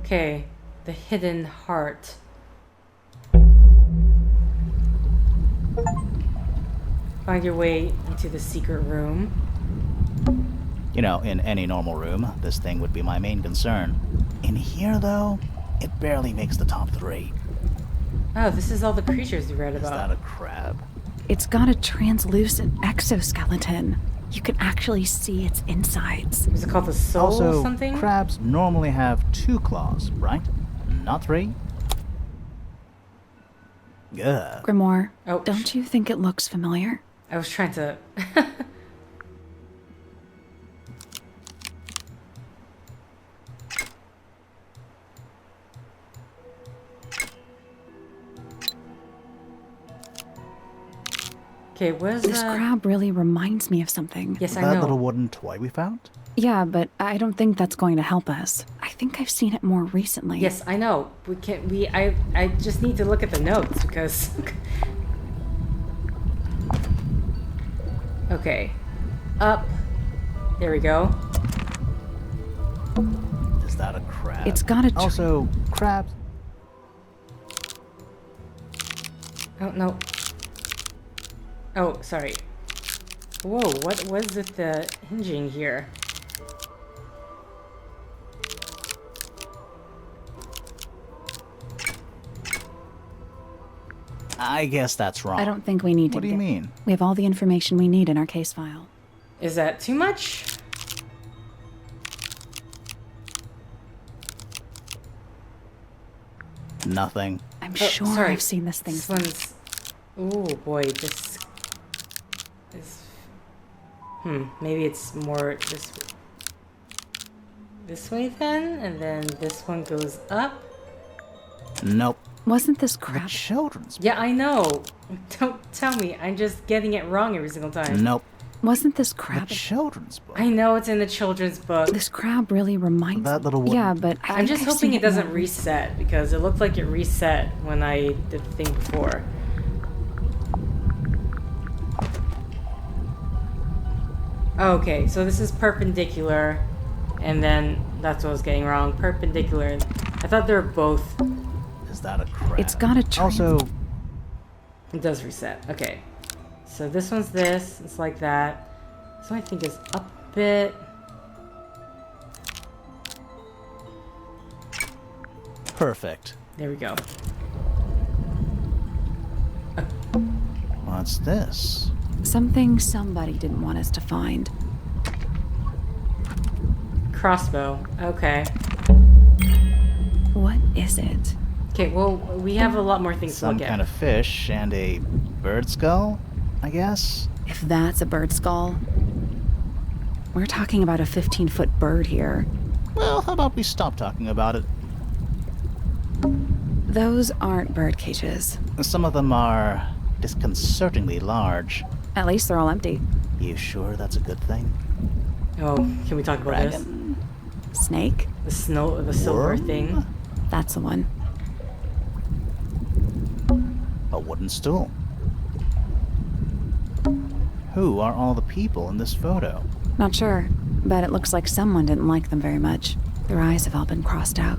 Okay, the hidden heart. Find your way into the secret room. You know, in any normal room, this thing would be my main concern. In here, though, it barely makes the top 3. Oh, this is all the creatures you read Is about. that a crab? It's got a translucent exoskeleton. You can actually see its insides. Is it called the soul Also, something? crabs normally have 2 claws, right? Not 3? Ugh. Grimoire, Oh, don't you think it looks familiar? I was trying to... Okay, where's This crab really reminds me of something. Yes, I That know. little wooden toy we found? Yeah, but I don't think that's going to help us. I think I've seen it more recently. Yes, I know. We can't. I just need to look at the notes because. Okay, up. There we go. Is that a crab? It's got a Also, crabs... Oh no. Oh, sorry. Whoa, what was with the hinging here? I guess that's wrong. I don't think we need to. What do you mean? We have all the information we need in our case file. Is that too much? Nothing. I'm Oh, sure sorry. I've seen this thing. This one's... Oh boy, this is... maybe it's more this way then? And then this one goes up? Nope. Wasn't this The crab? children's... Yeah, I know. Don't tell me. I'm just getting it wrong every single time. Nope. Wasn't this The crab? children's book. I know it's in the children's book. This crab really reminds That little wooden... Yeah, but I'm just I've hoping seen it doesn't more reset because it looked like it reset when I did the thing before. Okay, so this is perpendicular, and then that's what I was getting wrong. Perpendicular. I thought they were both. Is that a crab? It's got a Also, It does reset. Okay, so this one's this. It's like that. This one I think is up a bit. perfect. There we go. What's this? something somebody didn't want us to find. Crossbow. Okay. What is it? Okay, well, we have a lot more things to Some look at. kind of fish and a bird skull, I guess? If that's a bird skull, we're talking about a 15-foot bird here. Well, how about we stop talking about it? Those aren't bird cages. Some of them are disconcertingly large. At least they're all empty. You sure that's a good thing? Oh, can we talk about this? Dragon? Snake? The silver Worm? thing. That's the one. A wooden stool. Who are all the people in this photo? Not sure, but it looks like someone didn't like them very much. Their eyes have all been crossed out.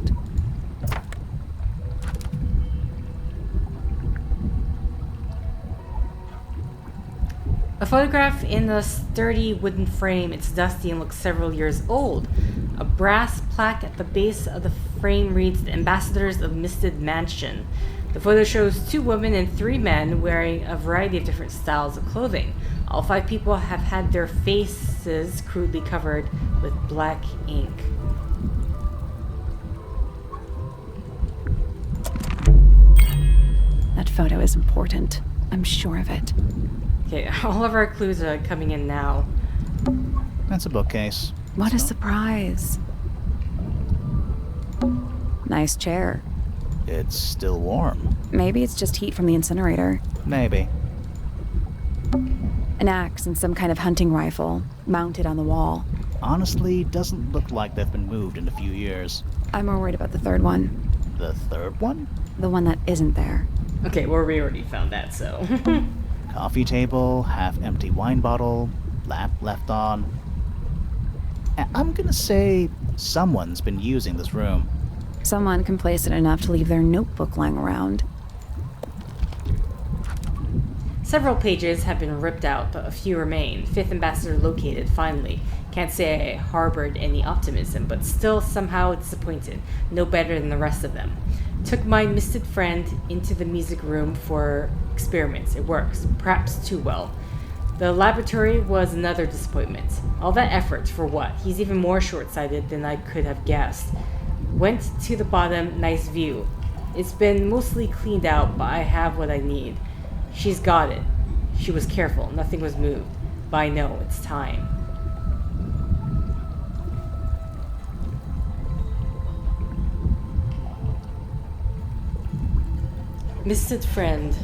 A photograph in a sturdy wooden frame. It's dusty and looks several years old. A brass plaque at the base of the frame reads, "The Ambassadors of Misted Mansion." The photo shows 2 women and 3 men wearing a variety of different styles of clothing. All 5 people have had their faces crudely covered with black ink. That photo is important. I'm sure of it. Okay, all of our clues are coming in now. That's a bookcase. What a surprise. Nice chair. It's still warm. Maybe it's just heat from the incinerator. Maybe. An axe and some kind of hunting rifle mounted on the wall. Honestly, doesn't look like they've been moved in a few years. I'm more worried about the third one. The third one? The one that isn't there. Okay, well, we already found that, so. Coffee table, half-empty wine bottle, lamp left on. I'm gonna say someone's been using this room. Someone complacent enough to leave their notebook lying around. Several pages have been ripped out, but a few remain. Fifth ambassador located, finally. Can't say I harbored any optimism, but still somehow disappointed. No better than the rest of them. Took my misted friend into the music room for experiments. It works, perhaps too well. The laboratory was another disappointment. All that effort, for what? He's even more short-sighted than I could have guessed. Went to the bottom, nice view. It's been mostly cleaned out, but I have what I need. She's got it. She was careful, nothing was moved. But I know, it's time. Misted friend.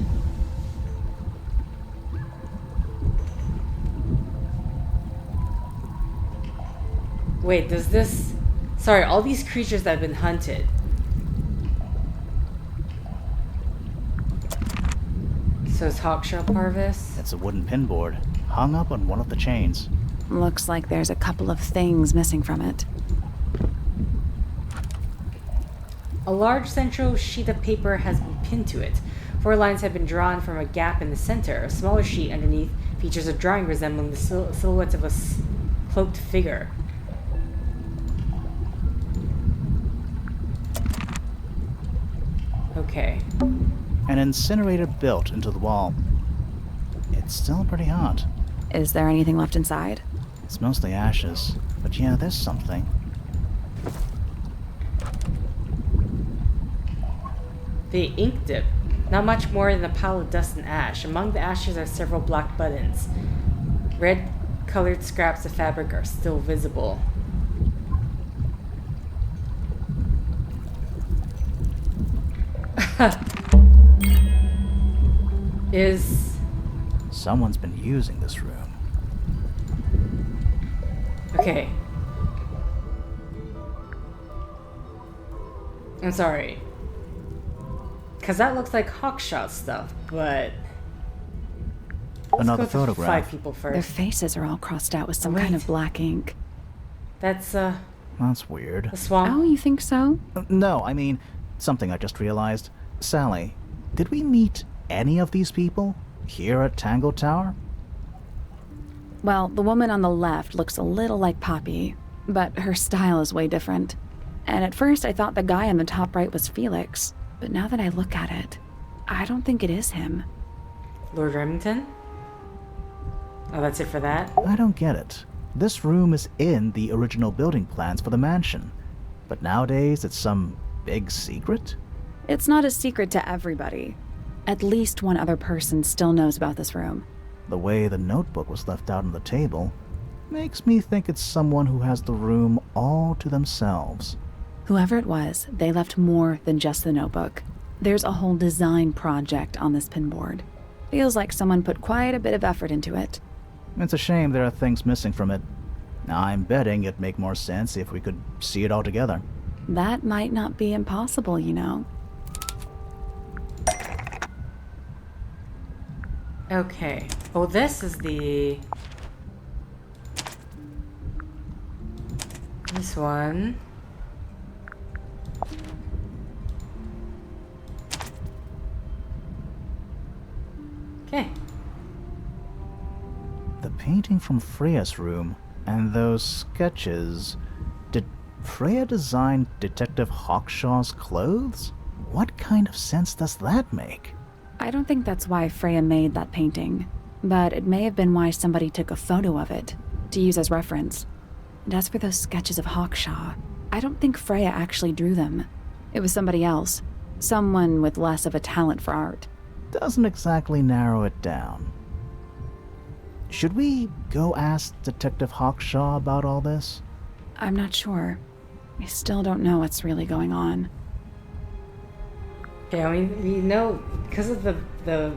Wait, does this... Sorry, all these creatures that have been hunted. So it's Hawkshaw Parvis? It's a wooden pinboard, hung up on one of the chains. Looks like there's a couple of things missing from it. A large central sheet of paper has been pinned to it. 4 lines have been drawn from a gap in the center. A smaller sheet underneath features a drawing resembling the silhouette of a cloaked figure. Okay. An incinerator built into the wall. It's still pretty hot. Is there anything left inside? It's mostly ashes, but yeah, there's something. The ink dip. Not much more than a pile of dust and ash. Among the ashes are several black buttons. Red-colored scraps of fabric are still visible. Someone's been using this room. Okay. I'm sorry. Because that looks like Hawkshaw stuff, but... Another Let's go to photograph. 5 people Their first. faces are all crossed out with some Oh, kind wait. of black ink. That's, That's weird. the swamp. Oh, you think so? No, I mean, something I just realized. Sally, did we meet any of these people here at Tangle Tower? Well, the woman on the left looks a little like Poppy, but her style is way different. And at first I thought the guy on the top right was Felix, but now that I look at it, I don't think it is him. Lord Remington? Oh, that's it for that? I don't get it. This room is in the original building plans for the mansion, but nowadays it's some big secret? It's not a secret to everybody. At least one other person still knows about this room. The way the notebook was left out on the table makes me think it's someone who has the room all to themselves. Whoever it was, they left more than just the notebook. There's a whole design project on this pinboard. Feels like someone put quite a bit of effort into it. It's a shame there are things missing from it. I'm betting it'd make more sense if we could see it all together. That might not be impossible, you know. Okay. Oh, this is the... This one. Okay. The painting from Freya's room and those sketches. Did Freya design Detective Hawkshaw's clothes? What kind of sense does that make? I don't think that's why Freya made that painting, but it may have been why somebody took a photo of it to use as reference. And as for those sketches of Hawkshaw, I don't think Freya actually drew them. It was somebody else, someone with less of a talent for art. Doesn't exactly narrow it down. Should we go ask Detective Hawkshaw about all this? I'm not sure. I still don't know what's really going on. Yeah, I mean, we know because of the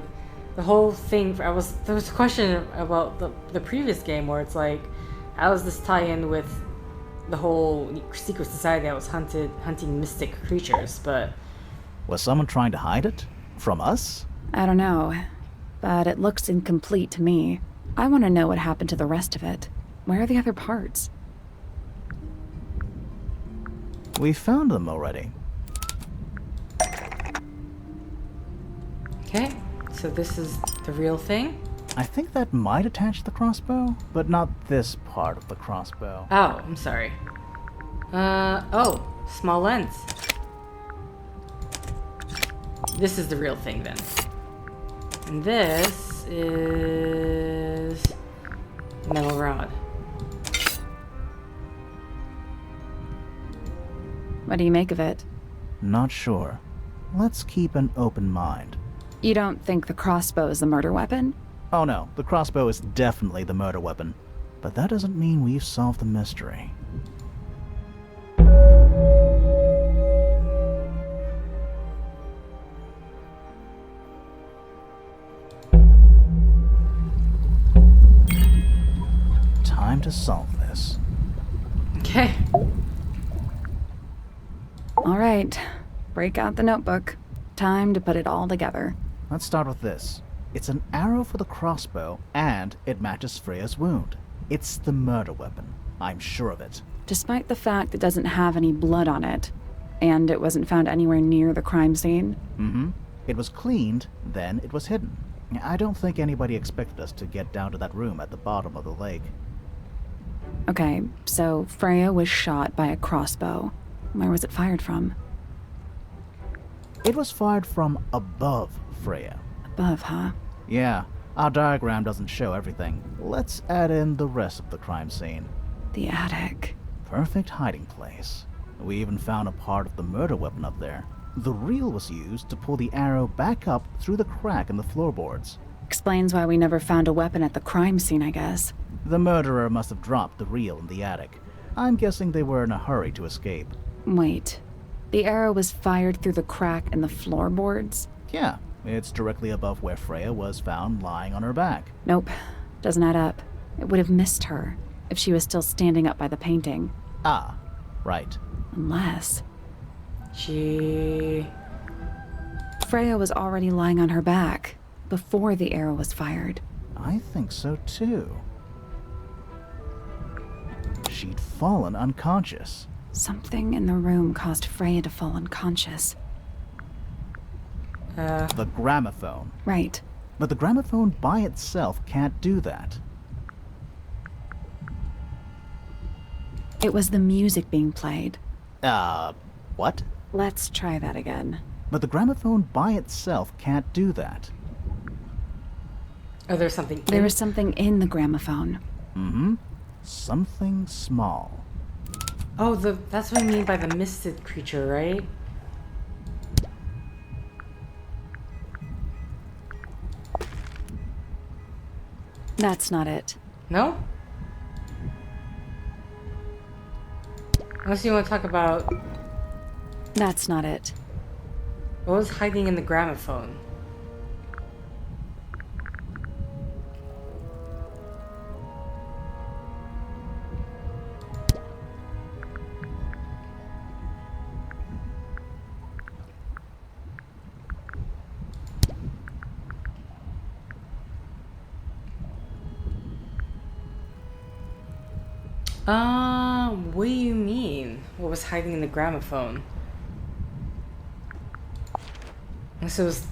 whole thing. There was a question about the previous game where it's like, how does this tie in with the whole secret society that was hunting mystic creatures? But Was someone trying to hide it? From us? I don't know, but it looks incomplete to me. I want to know what happened to the rest of it. Where are the other parts? We found them already. Okay, so this is the real thing? I think that might attach the crossbow, but not this part of the crossbow. Oh, I'm sorry. Oh, small lens. This is the real thing then. And this is metal rod. What do you make of it? Not sure. Let's keep an open mind. You don't think the crossbow is the murder weapon? Oh no, the crossbow is definitely the murder weapon. But that doesn't mean we've solved the mystery. Time to solve this. Okay. All right, break out the notebook. Time to put it all together. Let's start with this. It's an arrow for the crossbow, and it matches Freya's wound. It's the murder weapon. I'm sure of it. Despite the fact it doesn't have any blood on it, and it wasn't found anywhere near the crime scene. Mm-hmm. It was cleaned, then it was hidden. I don't think anybody expected us to get down to that room at the bottom of the lake. Okay, so Freya was shot by a crossbow. Where was it fired from? It was fired from above Freya. Above, huh? Yeah, our diagram doesn't show everything. Let's add in the rest of the crime scene. The attic. Perfect hiding place. We even found a part of the murder weapon up there. The reel was used to pull the arrow back up through the crack in the floorboards. Explains why we never found a weapon at the crime scene, I guess. The murderer must have dropped the reel in the attic. I'm guessing they were in a hurry to escape. Wait. The arrow was fired through the crack in the floorboards? Yeah, it's directly above where Freya was found lying on her back. Nope. Doesn't add up. It would have missed her if she was still standing up by the painting. Ah, right. Unless She... Freya was already lying on her back before the arrow was fired. I think so too. She'd fallen unconscious. Something in the room caused Freya to fall unconscious. The gramophone. Right. But the gramophone by itself can't do that. It was the music being played. What? Let's try that again. But the gramophone by itself can't do that. Oh, there's something. There was something in the gramophone. Mm-hmm. Something small. Oh, that's what I mean by the misted creature, right? That's not it. No? Unless you want to talk about That's not it. what was hiding in the gramophone. What do you mean? What was hiding in the gramophone? Unless it was...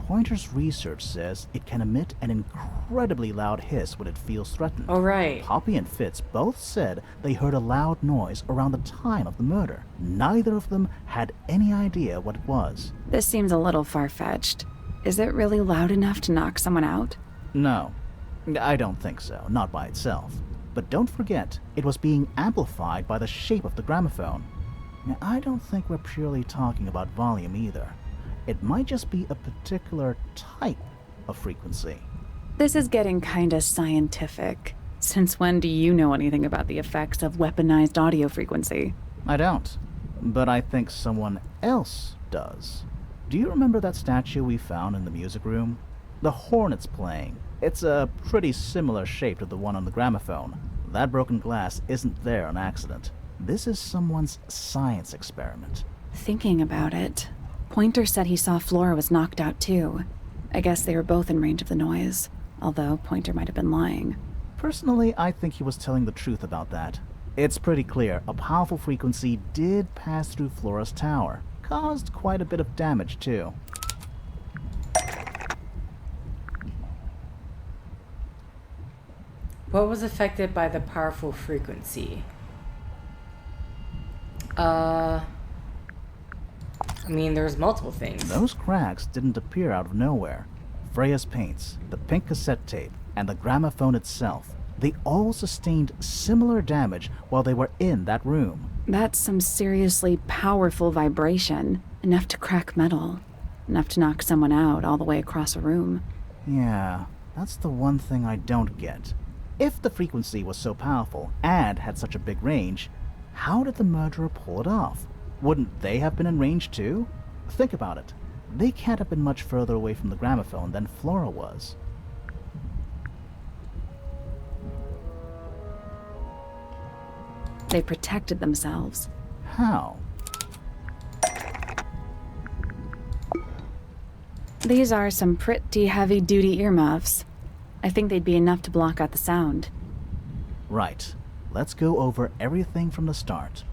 Pointer's research says it can emit an incredibly loud hiss when it feels threatened. Oh, right. Poppy and Fitz both said they heard a loud noise around the time of the murder. Neither of them had any idea what it was. This seems a little far-fetched. Is it really loud enough to knock someone out? No, I don't think so, not by itself. But don't forget, it was being amplified by the shape of the gramophone. Now, I don't think we're purely talking about volume either. It might just be a particular type of frequency. This is getting kinda scientific. Since when do you know anything about the effects of weaponized audio frequency? I don't, but I think someone else does. Do you remember that statue we found in the music room? The hornet's playing. It's a pretty similar shape to the one on the gramophone. That broken glass isn't there on accident. This is someone's science experiment. Thinking about it, Pointer said he saw Flora was knocked out too. I guess they were both in range of the noise, although Pointer might have been lying. Personally, I think he was telling the truth about that. It's pretty clear a powerful frequency did pass through Flora's tower. Caused quite a bit of damage too. What was affected by the powerful frequency? I mean, there's multiple things. Those cracks didn't appear out of nowhere. Freya's paints, the pink cassette tape, and the gramophone itself, they all sustained similar damage while they were in that room. That's some seriously powerful vibration. Enough to crack metal. Enough to knock someone out all the way across a room. Yeah, that's the one thing I don't get. If the frequency was so powerful and had such a big range, how did the murderer pull it off? Wouldn't they have been in range too? Think about it. They can't have been much further away from the gramophone than Flora was. They protected themselves. How? These are some pretty heavy-duty earmuffs. I think they'd be enough to block out the sound. Right. Let's go over everything from the start.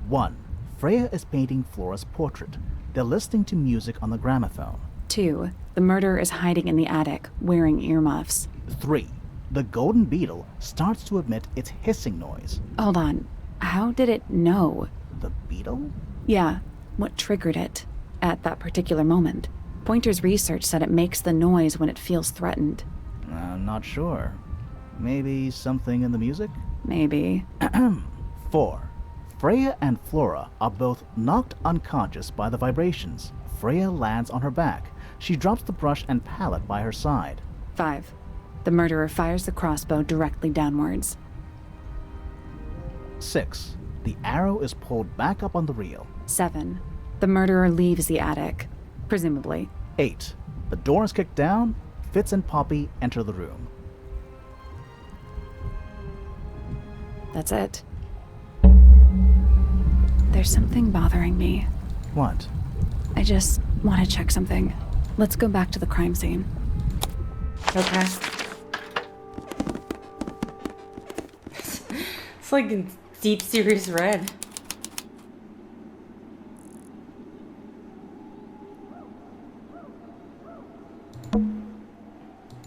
1. Freya is painting Flora's portrait. They're listening to music on the gramophone. 2. The murderer is hiding in the attic, wearing earmuffs. 3. The golden beetle starts to emit its hissing noise. Hold on. How did it know? The beetle? Yeah, what triggered it at that particular moment? Pointer's research said it makes the noise when it feels threatened. I'm not sure. Maybe something in the music? Maybe. 4. Freya and Flora are both knocked unconscious by the vibrations. Freya lands on her back. She drops the brush and palette by her side. 5. The murderer fires the crossbow directly downwards. 6. The arrow is pulled back up on the reel. 7. The murderer leaves the attic, presumably. 8. The door is kicked down. Fitz and Poppy enter the room. That's it. There's something bothering me. What? I just want to check something. Let's go back to the crime scene. Okay. It's like in deep, serious red.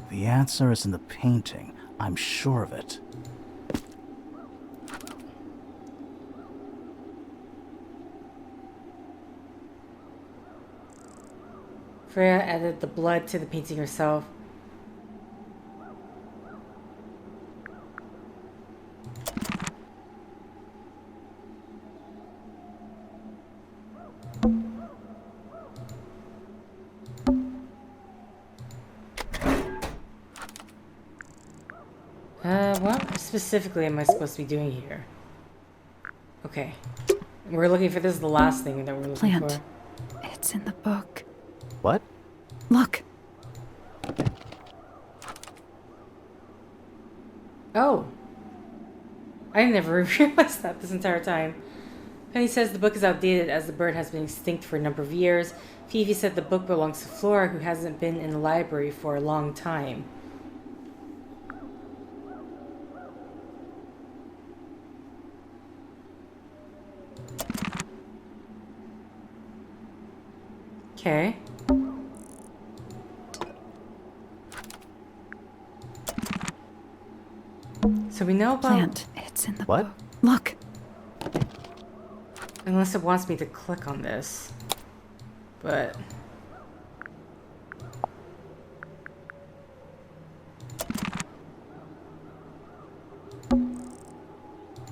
The answer is in the painting. I'm sure of it. Freya added the blood to the painting herself. What specifically am I supposed to be doing here? Okay. We're looking for, this is the last thing that we're looking Plant. for. It's in the book. What? Look. Oh. I never realized that this entire time. Penny says the book is outdated as the bird has been extinct for a number of years. Phoebe said the book belongs to Flora, who hasn't been in the library for a long time. Okay. So we know about... Plant. It's in the What? book. Look. Unless it wants me to click on this. But...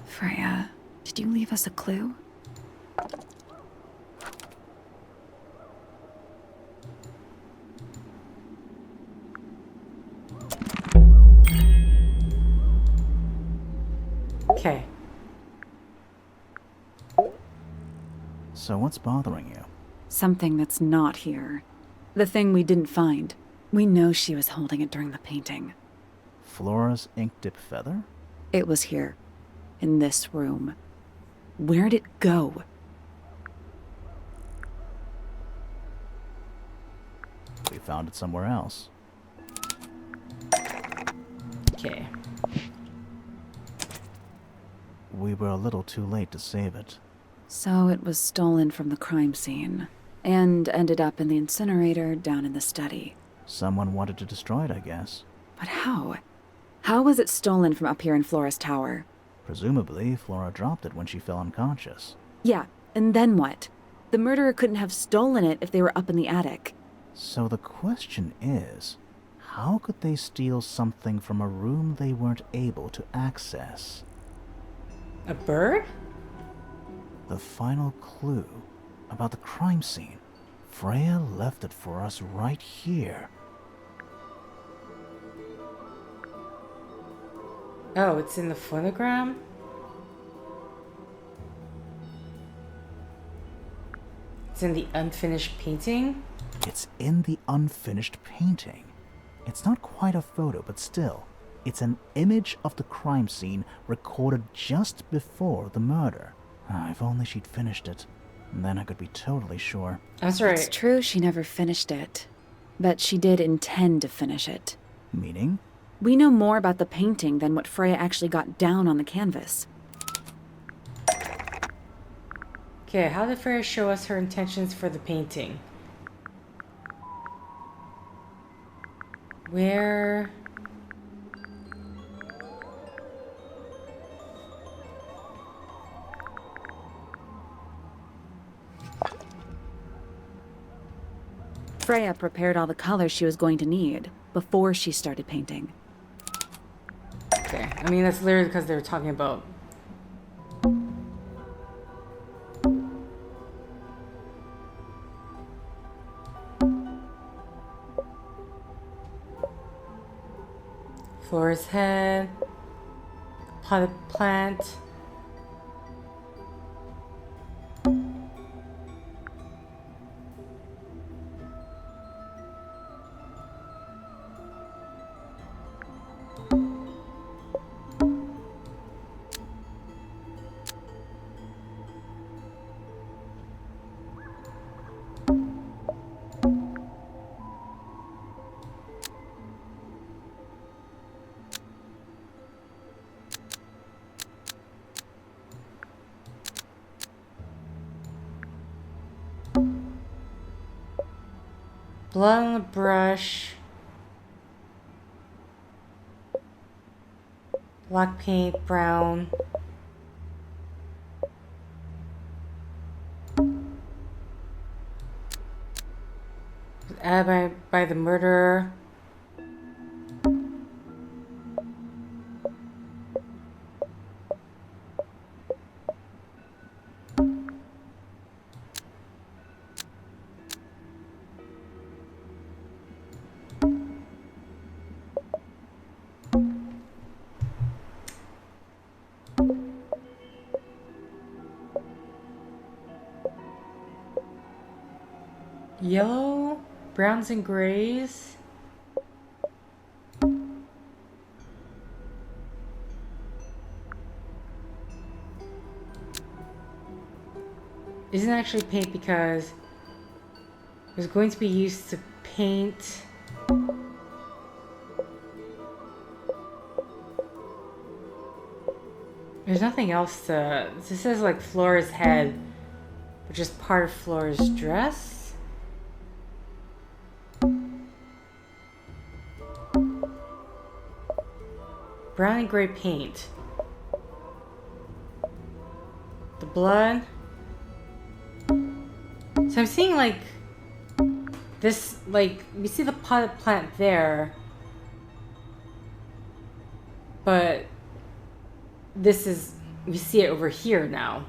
Freya, did you leave us a clue? Okay. So what's bothering you? Something that's not here. The thing we didn't find. We know she was holding it during the painting. Flora's ink-dip feather? It was here. In this room. Where'd it go? We found it somewhere else. Okay. We were a little too late to save it. So it was stolen from the crime scene. And ended up in the incinerator down in the study. Someone wanted to destroy it, I guess. But how? How was it stolen from up here in Flora's tower? Presumably, Flora dropped it when she fell unconscious. Yeah, and then what? The murderer couldn't have stolen it if they were up in the attic. So the question is, how could they steal something from a room they weren't able to access? A bird? The final clue about the crime scene. Freya left it for us right here. Oh, it's in the phonogram? It's in the unfinished painting? It's in the unfinished painting. It's not quite a photo, but still, it's an image of the crime scene recorded just before the murder. If only she'd finished it. Then I could be totally sure. That's right. It's true she never finished it, but she did intend to finish it. Meaning? We know more about the painting than what Freya actually got down on the canvas. Okay, how did Freya show us her intentions for the painting? Where... Freya prepared all the colors she was going to need before she started painting. Okay, I mean, that's literally because they were talking about... Flora's head, potted plant. Blood on the brush. Black paint, brown. Added by the murderer. Yellow, browns and grays. Isn't actually paint because it was going to be used to paint there's nothing else to... This says like Flora's head, which is part of Flora's dress. Brown and gray paint. The blood. So I'm seeing like this, like we see the potted plant there, but this is, we see it over here now.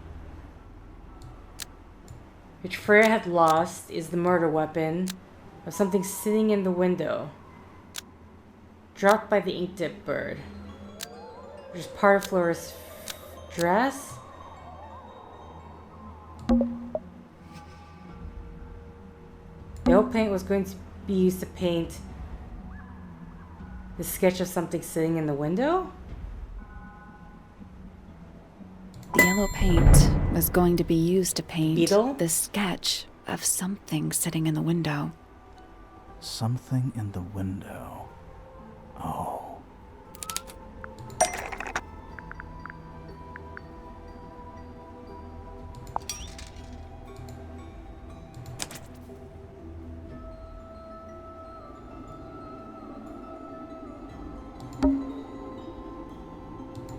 Which Freya had lost is the murder weapon of something sitting in the window. Dropped by the ink dip bird. Which is part of Flora's dress. The old paint was going to be used to paint the sketch of something sitting in the window. The yellow paint was going to be used to paint Beetle? the sketch of something sitting in the window. Something in the window. Oh.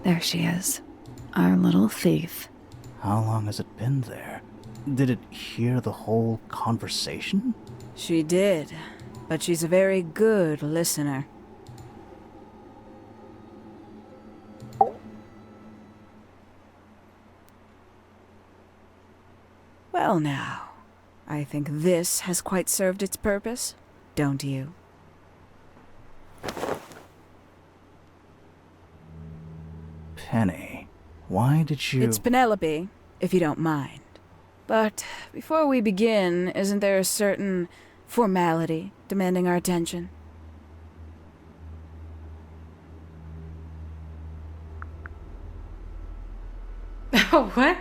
There she is. Our little thief. How long has it been there? Did it hear the whole conversation? She did, but she's a very good listener. Well now, I think this has quite served its purpose, don't you? Penny, why did you... It's Penelope, if you don't mind. But before we begin, isn't there a certain formality demanding our attention? Oh, what?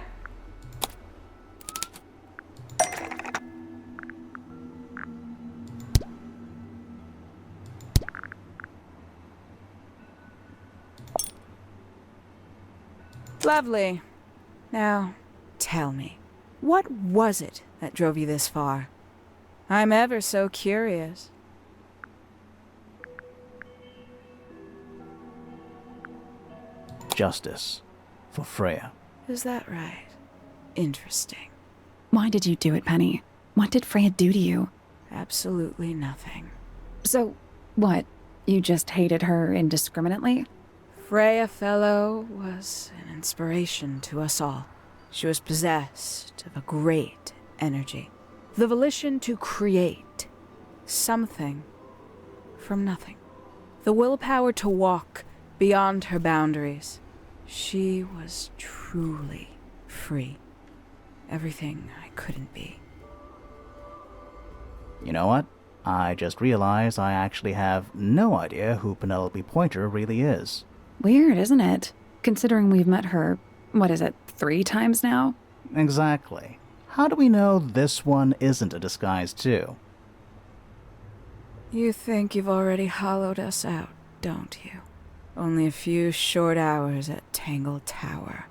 Lovely. Now, tell me, what was it that drove you this far? I'm ever so curious. Justice for Freya. Is that right? Interesting. Why did you do it, Penny? What did Freya do to you? Absolutely nothing. So, what? You just hated her indiscriminately? Freya Fellow was an inspiration to us all. She was possessed of a great energy. The volition to create something from nothing. The willpower to walk beyond her boundaries. She was truly free. Everything I couldn't be. You know what? I just realized I actually have no idea who Penelope Pointer really is. Weird, isn't it? Considering we've met her, 3 times now? Exactly. How do we know this one isn't a disguise too? You think you've already hollowed us out, don't you? Only a few short hours at Tangle Tower,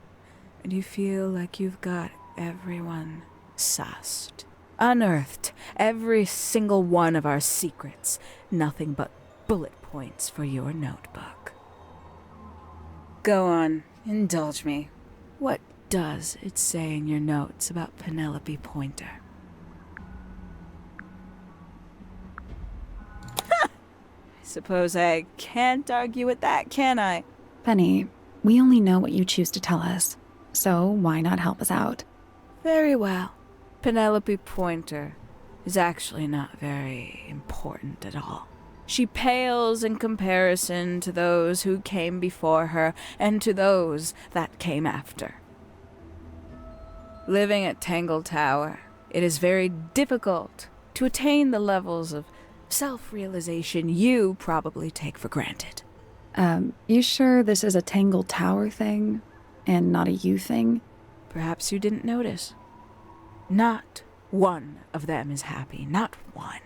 and you feel like you've got everyone sussed. Unearthed every single one of our secrets. Nothing but bullet points for your notebook. Go on, indulge me. What does it say in your notes about Penelope Pointer? I suppose I can't argue with that, can I? Penny, we only know what you choose to tell us, so why not help us out? Very well. Penelope Pointer is actually not very important at all. She pales in comparison to those who came before her and to those that came after. Living at Tangle Tower, it is very difficult to attain the levels of self-realization you probably take for granted. You sure this is a Tangle Tower thing and not a you thing? Perhaps you didn't notice. Not one of them is happy, not one.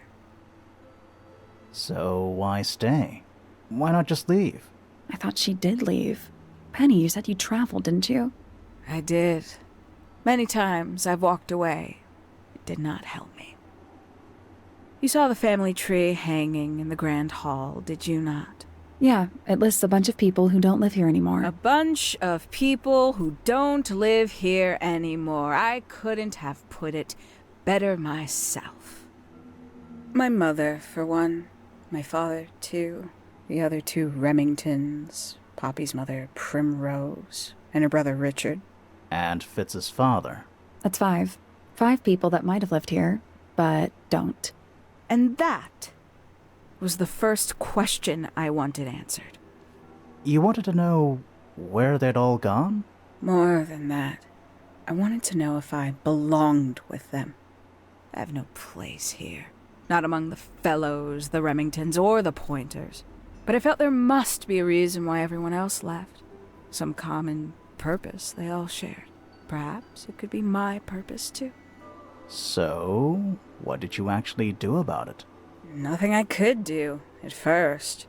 So why stay? Why not just leave? I thought she did leave. Penny, you said you traveled, didn't you? I did. Many times I've walked away. It did not help me. You saw the family tree hanging in the grand hall, did you not? Yeah, it lists a bunch of people who don't live here anymore. A bunch of people who don't live here anymore. I couldn't have put it better myself. My mother, for one. My father, too. The other 2 Remingtons. Poppy's mother, Primrose. And her brother, Richard. And Fitz's father. That's 5. 5 people that might have lived here, but don't. And that was the first question I wanted answered. You wanted to know where they'd all gone? More than that, I wanted to know if I belonged with them. I have no place here. Not among the Fellows, the Remingtons, or the Pointers. But I felt there must be a reason why everyone else left. Some common purpose they all shared. Perhaps it could be my purpose, too. So, what did you actually do about it? Nothing I could do, at first.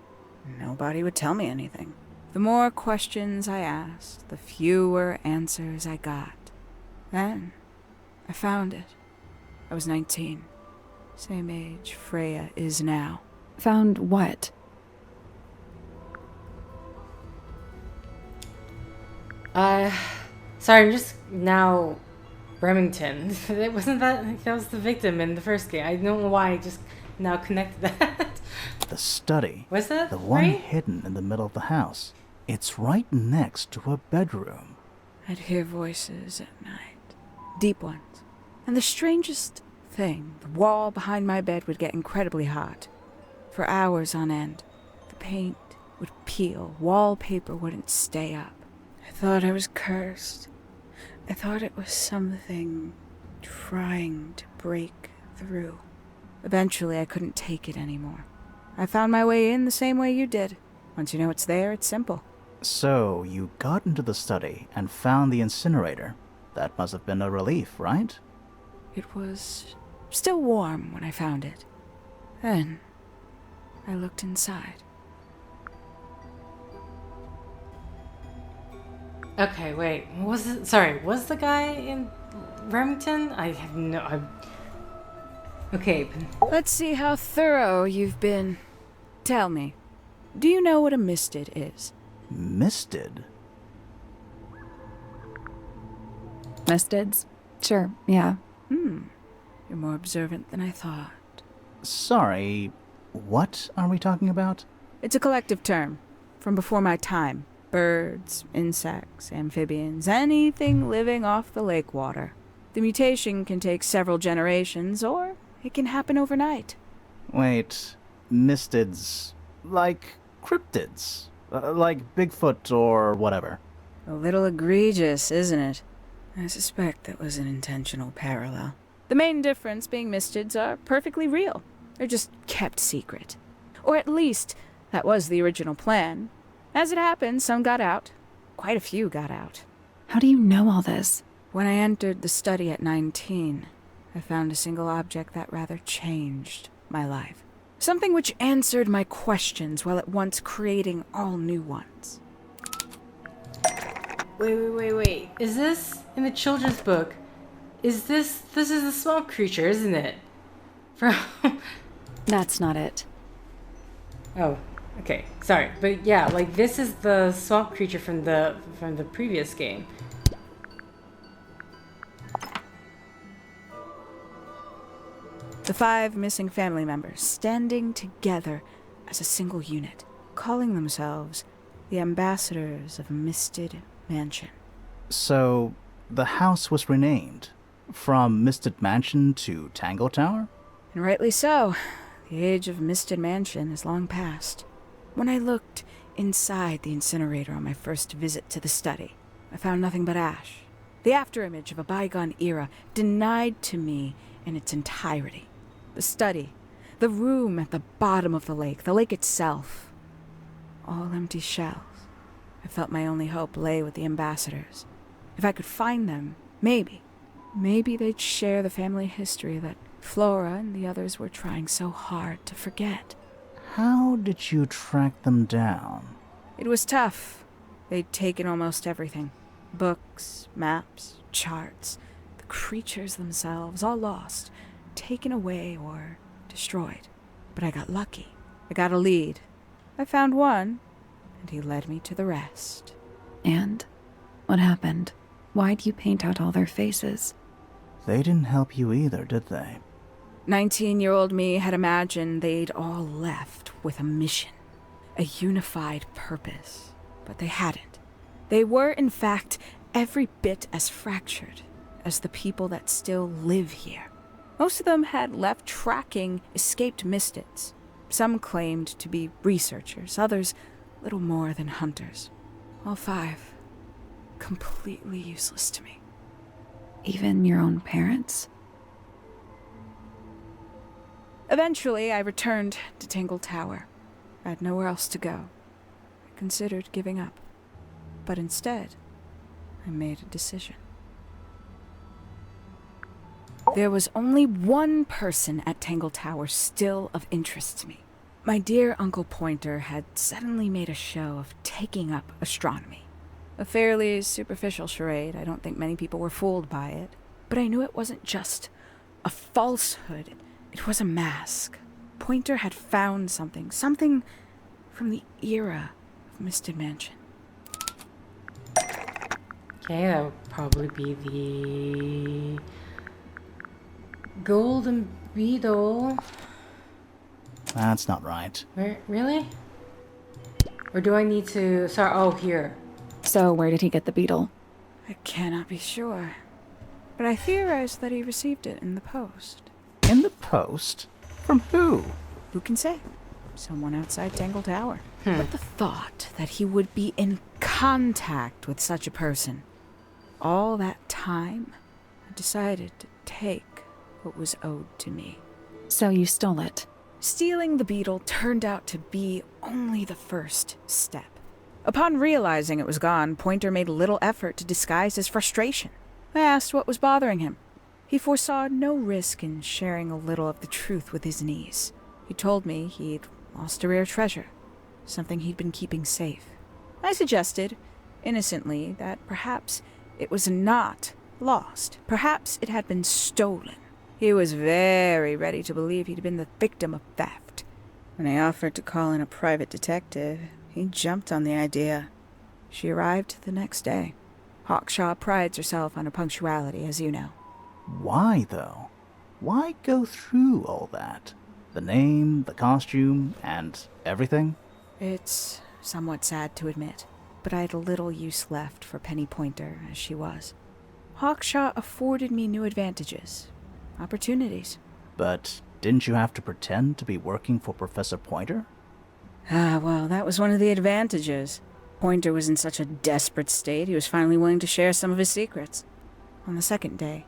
Nobody would tell me anything. The more questions I asked, the fewer answers I got. Then, I found it. I was 19. Same age Freya is now. Found what? Uh, sorry, I'm just now Remington. It wasn't that was the victim in the first game. I don't know why I just now connected that. The study. Was that The one right? hidden in the middle of the house. It's right next to a bedroom. I'd hear voices at night, deep ones. And the strangest thing, the wall behind my bed would get incredibly hot. For hours on end, the paint would peel, wallpaper wouldn't stay up. I thought I was cursed. I thought it was something trying to break through. Eventually, I couldn't take it anymore. I found my way in the same way you did. Once you know it's there, it's simple. So, you got into the study and found the incinerator. That must have been a relief, right? It was still warm when I found it. Then, I looked inside. Okay, wait. Was it? Sorry, was the guy in Remington? I have no. Okay. Let's see how thorough you've been. Tell me, do you know what a misted is? Misted? Mistids? Sure, yeah. You're more observant than I thought. Sorry, what are we talking about? It's a collective term from before my time. Birds, insects, amphibians, anything living off the lake water. The mutation can take several generations, or it can happen overnight. Wait, mistids. Like cryptids? Like Bigfoot or whatever. A little egregious, isn't it? I suspect that was an intentional parallel. The main difference being mistids are perfectly real. They're just kept secret. Or at least, that was the original plan. As it happened, some got out. Quite a few got out. How do you know all this? When I entered the study at 19, I found a single object that rather changed my life. Something which answered my questions while at once creating all new ones. Wait. Is this in the children's book? This is the small creature, isn't it? From. That's not it. Oh, okay. Sorry, but yeah, like this is the swamp creature from the previous game. The 5 missing family members standing together as a single unit, calling themselves the ambassadors of Misted Mansion. So, the house was renamed from Misted Mansion to Tangle Tower? And rightly so. The age of Misted Mansion is long past. When I looked inside the incinerator on my first visit to the study, I found nothing but ash. The afterimage of a bygone era denied to me in its entirety. The study, the room at the bottom of the lake itself, all empty shells. I felt my only hope lay with the ambassadors. If I could find them, maybe they'd share the family history that Flora and the others were trying so hard to forget. How did you track them down? It was tough. They'd taken almost everything. Books, maps, charts, the creatures themselves, all lost, taken away or destroyed. But I got lucky. I got a lead. I found one, and he led me to the rest. And? What happened? Why'd you paint out all their faces? They didn't help you either, did they? 19-year-old me had imagined they'd all left with a mission, a unified purpose, but they hadn't. They were, in fact, every bit as fractured as the people that still live here. Most of them had left tracking escaped mystids. Some claimed to be researchers, others little more than hunters. All 5 completely useless to me. Even your own parents? Eventually, I returned to Tangle Tower. I had nowhere else to go. I considered giving up. But instead, I made a decision. There was only one person at Tangle Tower still of interest to me. My dear Uncle Pointer had suddenly made a show of taking up astronomy. A fairly superficial charade. I don't think many people were fooled by it. But I knew it wasn't just a falsehood. It was a mask. Pointer had found something from the era of Misted Mansion. Okay, that would probably be the golden beetle. That's not right. Where, really? Or do I need to... Sorry, oh, here. So, where did he get the beetle? I cannot be sure, but I theorize that he received it in the post. In the post? From who? Who can say? Someone outside Tangle Tower. But the thought that he would be in contact with such a person all that time, I decided to take what was owed to me. So you stole it. Stealing the beetle turned out to be only the first step. Upon realizing it was gone, Pointer made little effort to disguise his frustration. I asked what was bothering him. He foresaw no risk in sharing a little of the truth with his niece. He told me he'd lost a rare treasure, something he'd been keeping safe. I suggested, innocently, that perhaps it was not lost. Perhaps it had been stolen. He was very ready to believe he'd been the victim of theft. When I offered to call in a private detective, he jumped on the idea. She arrived the next day. Hawkshaw prides herself on her punctuality, as you know. Why, though? Why go through all that? The name, the costume, and everything? It's somewhat sad to admit, but I had little use left for Penny Pointer as she was. Hawkshaw afforded me new advantages, opportunities. But didn't you have to pretend to be working for Professor Pointer? Well, that was one of the advantages. Pointer was in such a desperate state, he was finally willing to share some of his secrets. On the second day,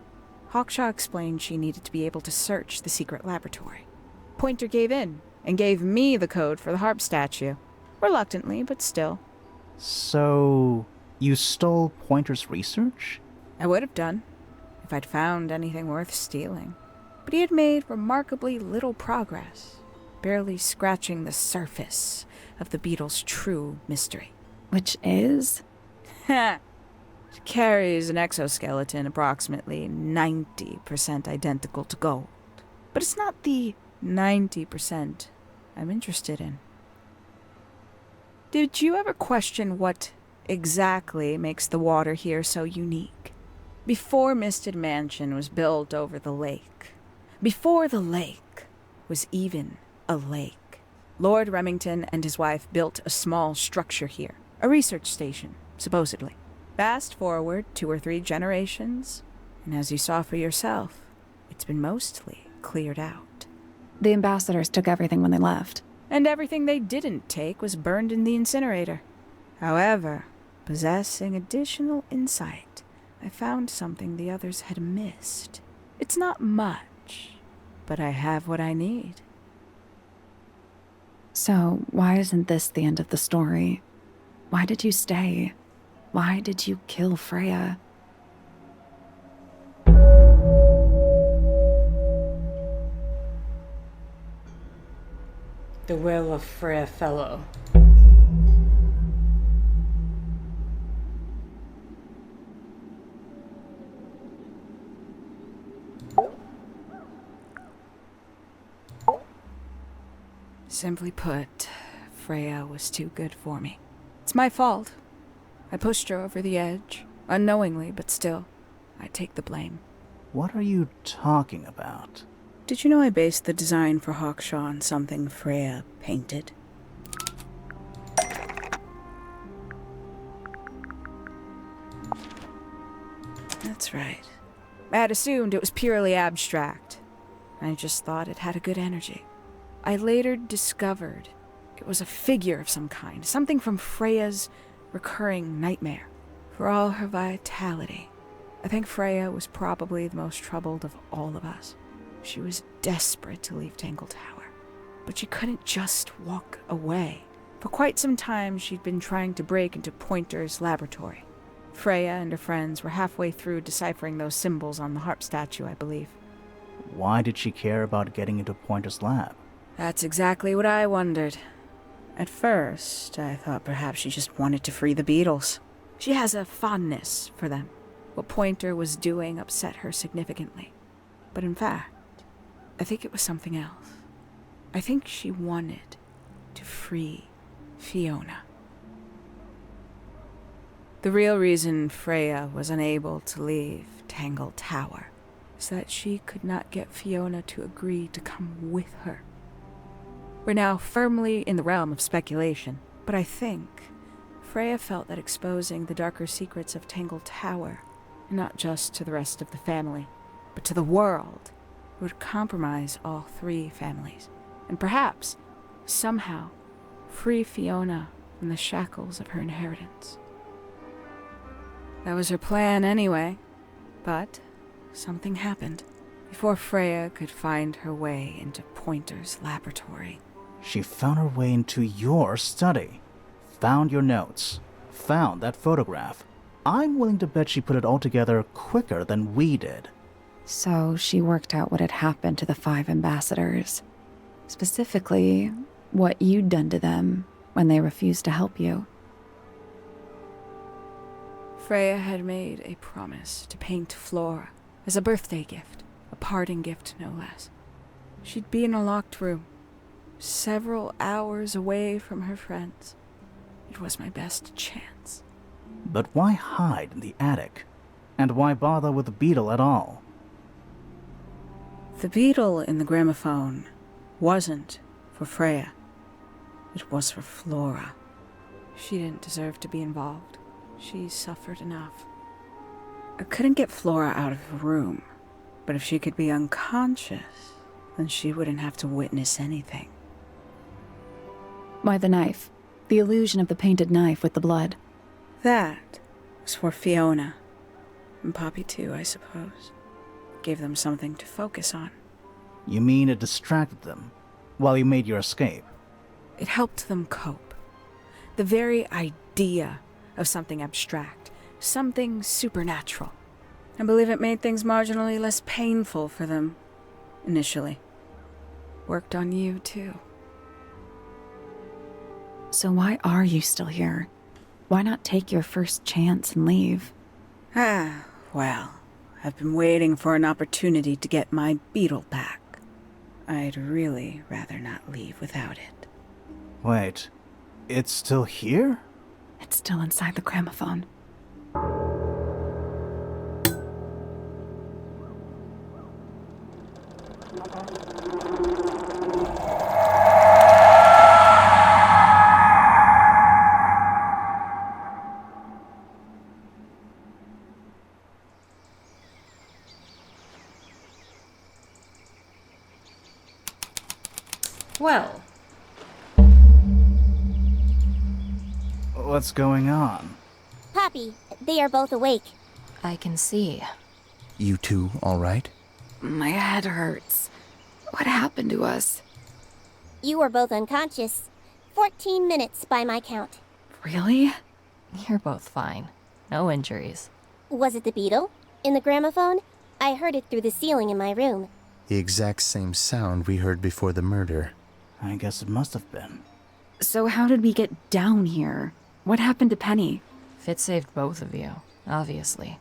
Hawkshaw explained she needed to be able to search the secret laboratory. Pointer gave in and gave me the code for the harp statue. Reluctantly, but still. So, you stole Pointer's research? I would have done, if I'd found anything worth stealing. But he had made remarkably little progress, barely scratching the surface of the beetle's true mystery. Which is? Ha! It carries an exoskeleton approximately 90% identical to gold. But it's not the 90% I'm interested in. Did you ever question what exactly makes the water here so unique? Before Misted Mansion was built over the lake, before the lake was even a lake, Lord Remington and his wife built a small structure here, a research station, supposedly. Fast forward 2 or 3 generations, and as you saw for yourself, it's been mostly cleared out. The ambassadors took everything when they left. And everything they didn't take was burned in the incinerator. However, possessing additional insight, I found something the others had missed. It's not much, but I have what I need. So, why isn't this the end of the story? Why did you stay? Why did you kill Freya? The will of Freya Fellow. Simply put, Freya was too good for me. It's my fault. I pushed her over the edge, unknowingly, but still, I take the blame. What are you talking about? Did you know I based the design for Hawkshaw on something Freya painted? That's right. I had assumed it was purely abstract. I just thought it had a good energy. I later discovered it was a figure of some kind, something from Freya's recurring nightmare. For all her vitality, I think Freya was probably the most troubled of all of us. She was desperate to leave Tangle Tower, but she couldn't just walk away. For quite some time, she'd been trying to break into Pointer's laboratory. Freya and her friends were halfway through deciphering those symbols on the harp statue, I believe. Why did she care about getting into Pointer's lab? That's exactly what I wondered. At first, I thought perhaps she just wanted to free the beetles. She has a fondness for them. What Pointer was doing upset her significantly. But in fact, I think it was something else. I think she wanted to free Fiona. The real reason Freya was unable to leave Tangle Tower is that she could not get Fiona to agree to come with her. We're now firmly in the realm of speculation, but I think Freya felt that exposing the darker secrets of Tangle Tower, not just to the rest of the family, but to the world, would compromise all three families, and perhaps, somehow, free Fiona from the shackles of her inheritance. That was her plan anyway, but something happened before Freya could find her way into Pointer's laboratory. She found her way into your study, found your notes, found that photograph. I'm willing to bet she put it all together quicker than we did. So she worked out what had happened to the 5 ambassadors. Specifically, what you'd done to them when they refused to help you. Freya had made a promise to paint Flora as a birthday gift, a parting gift no less. She'd be in a locked room, several hours away from her friends. It was my best chance. But why hide in the attic? And why bother with the beetle at all? The beetle in the gramophone wasn't for Freya. It was for Flora. She didn't deserve to be involved. She suffered enough. I couldn't get Flora out of the room, but if she could be unconscious, then she wouldn't have to witness anything. Why the knife? The illusion of the painted knife with the blood. That was for Fiona. And Poppy too, I suppose. Gave them something to focus on. You mean it distracted them while you made your escape? It helped them cope. The very idea of something abstract, something supernatural. I believe it made things marginally less painful for them, initially. Worked on you, too. So why are you still here? Why not take your first chance and leave? Well, I've been waiting for an opportunity to get my beetle back. I'd really rather not leave without it. Wait, it's still here? It's still inside the gramophone. Well, What's going on? Poppy, they are both awake. I can see. You two all right? My head hurts. What happened to us? You were both unconscious. 14 minutes by my count. Really? You're both fine. No injuries. Was it the beetle? In the gramophone? I heard it through the ceiling in my room. The exact same sound we heard before the murder. I guess it must have been. So how did we get down here? What happened to Penny? Fitz saved both of you, obviously.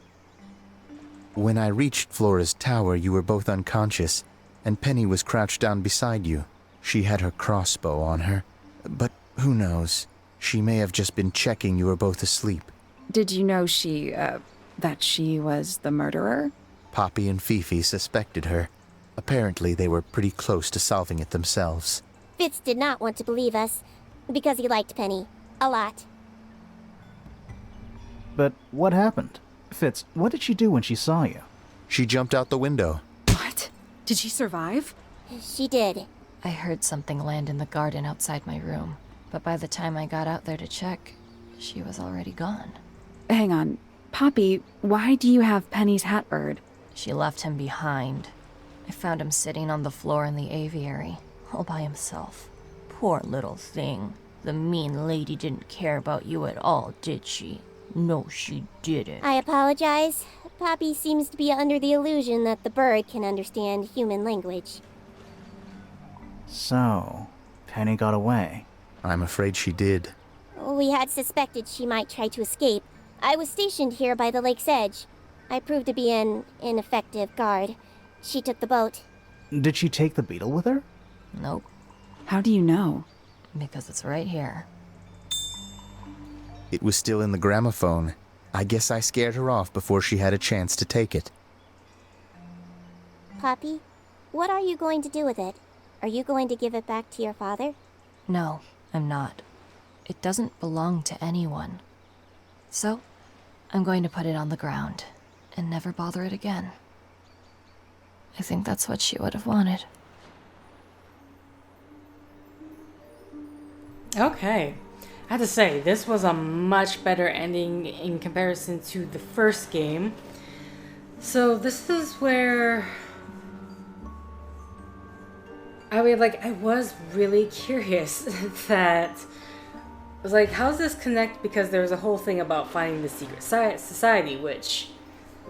When I reached Flora's tower, you were both unconscious, and Penny was crouched down beside you. She had her crossbow on her, but who knows? She may have just been checking you were both asleep. Did you know that she was the murderer? Poppy and Fifi suspected her. Apparently, they were pretty close to solving it themselves. Fitz did not want to believe us, because he liked Penny. A lot. But what happened? Fitz, what did she do when she saw you? She jumped out the window. What? Did she survive? She did. I heard something land in the garden outside my room, but by the time I got out there to check, she was already gone. Hang on. Poppy, why do you have Penny's hatbird? She left him behind. I found him sitting on the floor in the aviary, all by himself. Poor little thing. The mean lady didn't care about you at all, did she? No, she didn't. I apologize. Poppy seems to be under the illusion that the bird can understand human language. So, Penny got away. I'm afraid she did. We had suspected she might try to escape. I was stationed here by the lake's edge. I proved to be an ineffective guard. She took the boat. Did she take the beetle with her? Nope, How do you know? because it's right here. It was still in the gramophone. I guess I scared her off before she had a chance to take it. Poppy, what are you going to do with it? Are you going to give it back to your father? No, I'm not. It doesn't belong to anyone. So, I'm going to put it on the ground and never bother it again. I think that's what she would have wanted. Okay. I have to say, this was a much better ending in comparison to the first game. So this is where I was really curious that I was like, how does this connect? Because there was a whole thing about finding the secret society, which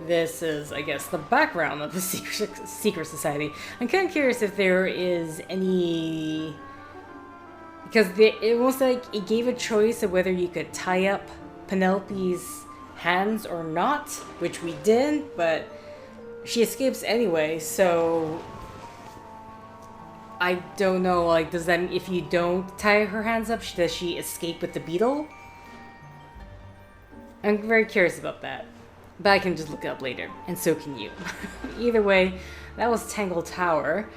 this is, I guess, the background of the secret society. I'm kind of curious if there is any, because it was like it gave a choice of whether you could tie up Penelope's hands or not, which we did, but she escapes anyway, so I don't know, like, does that mean if you don't tie her hands up, does she escape with the beetle? I'm very curious about that, but I can just look it up later, and so can you. Either way, that was Tangle Tower.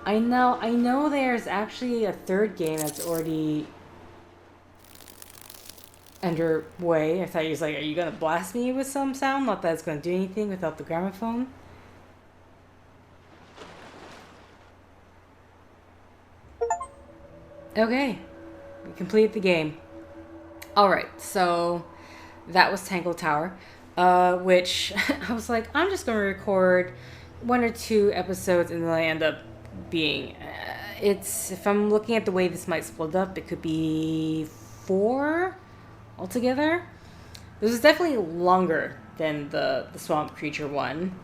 I know there's actually a third game that's already underway. I thought he was like, are you gonna blast me with some sound? Not that it's gonna do anything without the gramophone. Okay, we completed the game. Alright, so that was Tangle Tower, which I was like, I'm just gonna record 1 or 2 episodes, and then I end up being, if I'm looking at the way this might split up, it could be 4 altogether. This is definitely longer than the swamp creature one,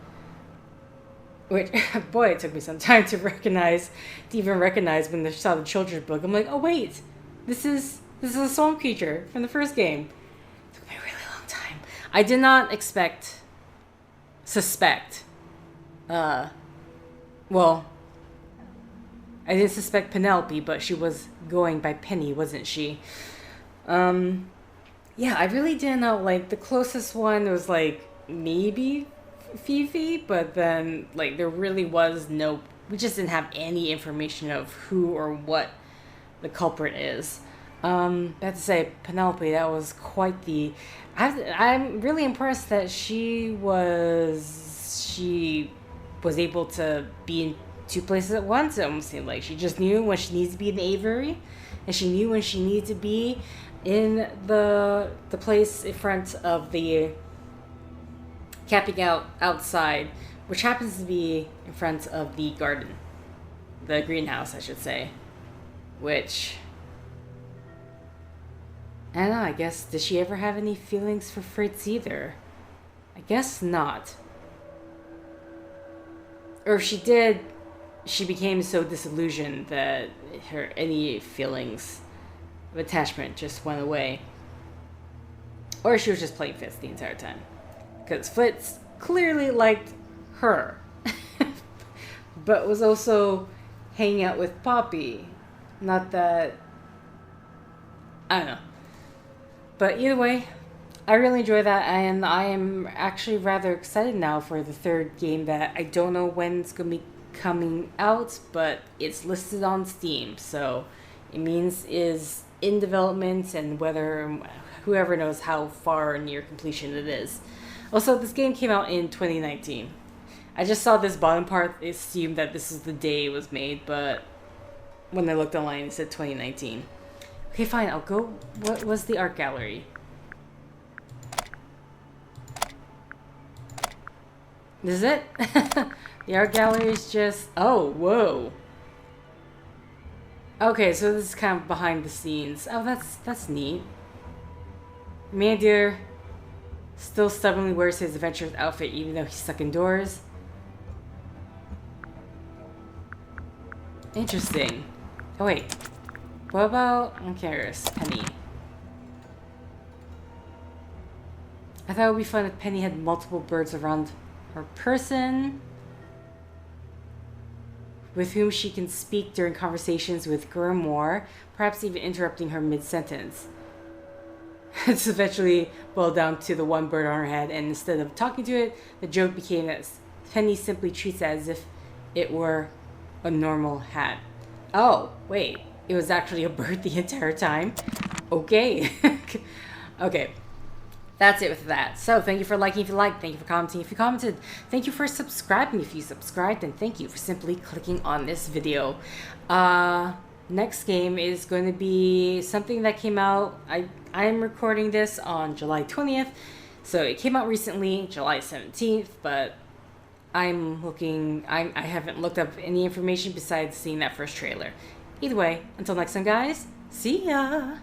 which, boy, it took me some time to even recognize when I saw the children's book. I'm like, oh wait, this is a swamp creature from the first game. It took me a really long time. I did not suspect, well, I didn't suspect Penelope, but she was going by Penny, wasn't she? Yeah, I really didn't know, like, the closest one was, like, maybe Fifi, but then, like, there really was we just didn't have any information of who or what the culprit is. I have to say, Penelope, that was quite the... I'm really impressed that she was able to be in 2 places at once. It almost seemed like she just knew when she needs to be in the aviary, and she knew when she needed to be in the place in front of the camping out outside, which happens to be in front of the garden, the greenhouse, I should say. Which, I don't know, I guess, did she ever have any feelings for Fritz either? I guess not. Or if she did, she became so disillusioned that any feelings of attachment just went away. Or she was just playing Fritz the entire time. Because Fritz clearly liked her. But was also hanging out with Poppy. Not that... I don't know. But either way, I really enjoy that, and I am actually rather excited now for the third game that I don't know when it's going to be coming out, but it's listed on Steam, so it means is in development, and whoever knows how far near completion it is. Also, this game came out in 2019. I just saw this bottom part, assumed that this is the day it was made, but when I looked online, it said 2019. Okay, fine, I'll go. What was the art gallery? This is it? The art gallery is just... Oh, whoa. Okay, so this is kind of behind the scenes. Oh, that's neat. Mandir still stubbornly wears his adventurous outfit even though he's stuck indoors. Interesting. Oh, wait. What about... I'm curious. Penny. I thought it would be fun if Penny had multiple birds around her person with whom she can speak during conversations with Grimoire, perhaps even interrupting her mid-sentence. It's eventually boiled down to the one bird on her head, and instead of talking to it, the joke became that Penny simply treats it as if it were a normal hat. Oh, wait. It was actually a bird the entire time? Okay. Okay. That's it with that. So, thank you for liking if you liked. Thank you for commenting if you commented. Thank you for subscribing if you subscribed. And thank you for simply clicking on this video. Next game is going to be something that came out. I'm recording this on July 20th. So, it came out recently, July 17th. But I haven't looked up any information besides seeing that first trailer. Either way, until next time, guys. See ya!